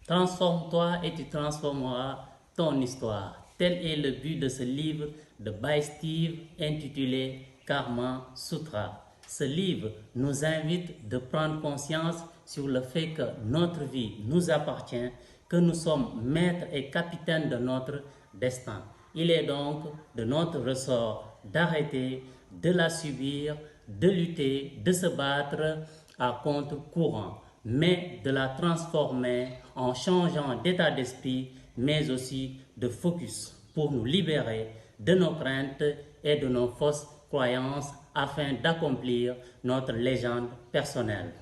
Transforme-toi et tu transformeras ton histoire. Tel est le but de ce livre de Bhai Steve intitulé Karma Sutra. Ce livre nous invite de prendre conscience sur le fait que notre vie nous appartient, que nous sommes maîtres et capitaines de notre destin. Il est donc de notre ressort d'arrêter de la subir, de lutter, de se battre à contre-courant, mais de la transformer en changeant d'état d'esprit, mais aussi de focus pour nous libérer de nos craintes et de nos fausses croyances afin d'accomplir notre légende personnelle.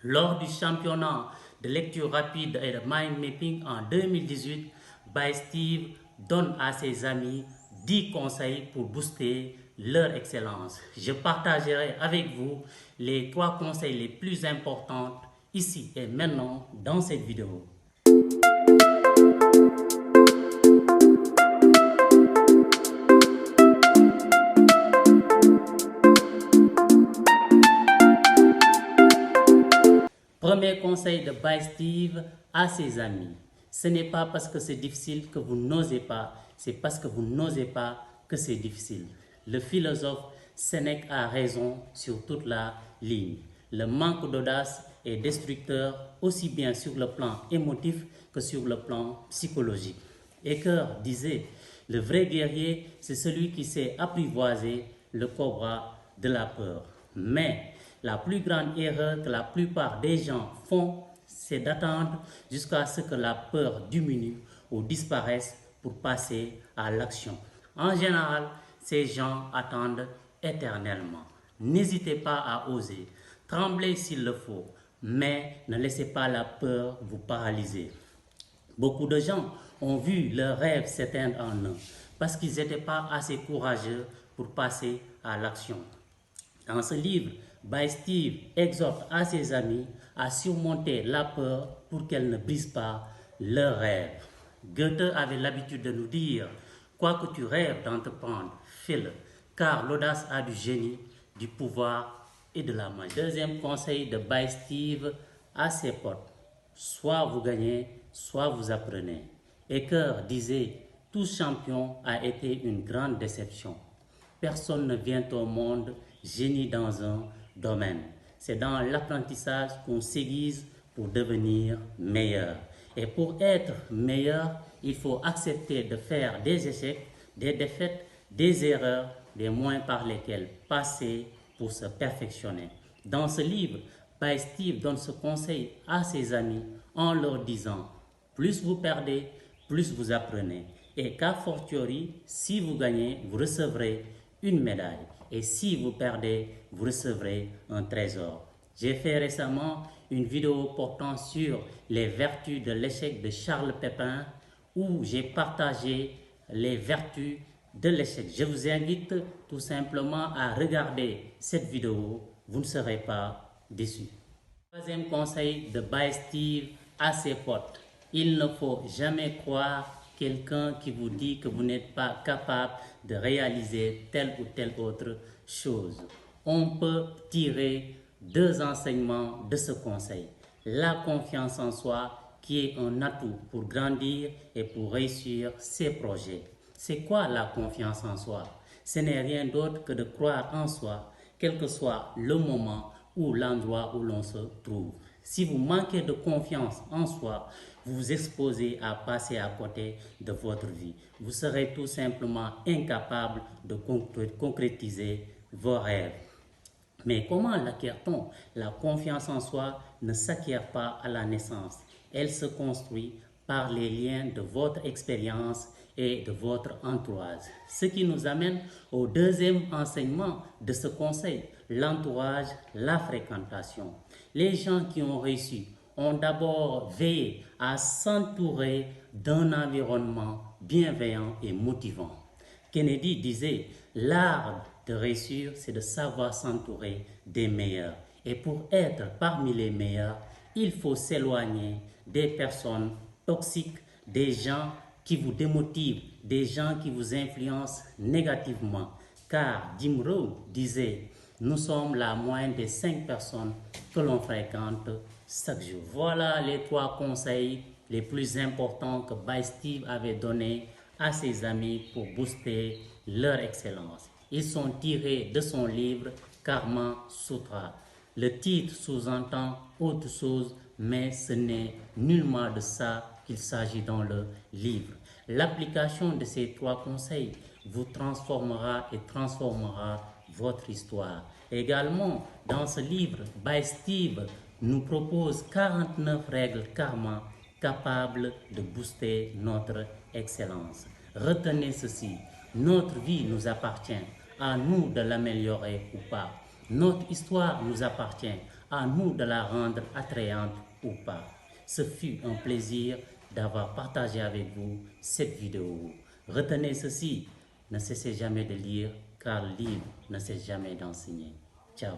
Lors du championnat de lecture rapide et de mind mapping en 2018, Bhai Steve donne à ses amis 10 conseils pour booster leur excellence. Je partagerai avec vous les 3 conseils les plus importants ici et maintenant dans cette vidéo. Premier conseil de Bhai Steve à ses amis. Ce n'est pas parce que c'est difficile que vous n'osez pas, c'est parce que vous n'osez pas que c'est difficile. Le philosophe Sénèque a raison sur toute la ligne. Le manque d'audace est destructeur aussi bien sur le plan émotif que sur le plan psychologique. Hector disait, le vrai guerrier, c'est celui qui sait apprivoiser le cobra de la peur. Mais la plus grande erreur que la plupart des gens font, c'est d'attendre jusqu'à ce que la peur diminue ou disparaisse pour passer à l'action. En général, ces gens attendent éternellement. N'hésitez pas à oser, tremblez s'il le faut, mais ne laissez pas la peur vous paralyser. Beaucoup de gens ont vu leurs rêves s'éteindre en eux parce qu'ils n'étaient pas assez courageux pour passer à l'action. Dans ce livre, Bhai Steve exhorte à ses amis à surmonter la peur pour qu'elle ne brise pas leurs rêves. Goethe avait l'habitude de nous dire, quoi que tu rêves d'entreprendre, fais-le, car l'audace a du génie, du pouvoir et de la magie. Deuxième conseil de Bhai Steve à ses potes, soit vous gagnez, soit vous apprenez. Hector disait, tout champion a été une grande déception. Personne ne vient au monde génie dans un domaine. C'est dans l'apprentissage qu'on s'aiguise pour devenir meilleur. Et pour être meilleur, il faut accepter de faire des échecs, des défaites, des erreurs, des moyens par lesquels passer pour se perfectionner. Dans ce livre, Bhai Steve donne ce conseil à ses amis en leur disant, plus vous perdez, plus vous apprenez. Et qu'a fortiori, si vous gagnez, vous recevrez une médaille. Et si vous perdez, vous recevrez un trésor. J'ai fait récemment une vidéo portant sur les vertus de l'échec de Charles Pépin où j'ai partagé les vertus de l'échec. Je vous invite tout simplement à regarder cette vidéo. Vous ne serez pas déçus. Troisième conseil de Bhai Steve à ses potes. Il ne faut jamais croire quelqu'un qui vous dit que vous n'êtes pas capable de réaliser telle ou telle autre chose. On peut tirer 2 enseignements de ce conseil. La confiance en soi qui est un atout pour grandir et pour réussir ses projets. C'est quoi la confiance en soi? Ce n'est rien d'autre que de croire en soi, quel que soit le moment ou l'endroit où l'on se trouve. Si vous manquez de confiance en soi, vous vous exposez à passer à côté de votre vie. Vous serez tout simplement incapable de concrétiser vos rêves. Mais comment l'acquiert-on? La confiance en soi ne s'acquiert pas à la naissance. Elle se construit par les liens de votre expérience et de votre entourage. Ce qui nous amène au deuxième enseignement de ce conseil, l'entourage, la fréquentation. Les gens qui ont réussi ont d'abord veillé à s'entourer d'un environnement bienveillant et motivant. Kennedy disait, l'art de réussir, c'est de savoir s'entourer des meilleurs. Et pour être parmi les meilleurs, il faut s'éloigner des personnes toxiques, des gens qui vous démotivent, des gens qui vous influencent négativement. Car Jim Rohn disait, nous sommes la moyenne des 5 personnes que l'on fréquente chaque jour. Voilà les 3 conseils les plus importants que Baye Steve avait donnés à ses amis pour booster leur excellence. Ils sont tirés de son livre Karma Sutra. Le titre sous-entend autre chose, mais ce n'est nullement de ça qu'il s'agit dans le livre. L'application de ces 3 conseils vous transformera et transformera votre histoire. Également, dans ce livre, Baye Steve nous propose 49 règles karma capables de booster notre excellence. Retenez ceci, notre vie nous appartient, à nous de l'améliorer ou pas. Notre histoire nous appartient, à nous de la rendre attrayante ou pas. Ce fut un plaisir d'avoir partagé avec vous cette vidéo. Retenez ceci, ne cessez jamais de lire, car le livre ne cesse jamais d'enseigner. Ciao.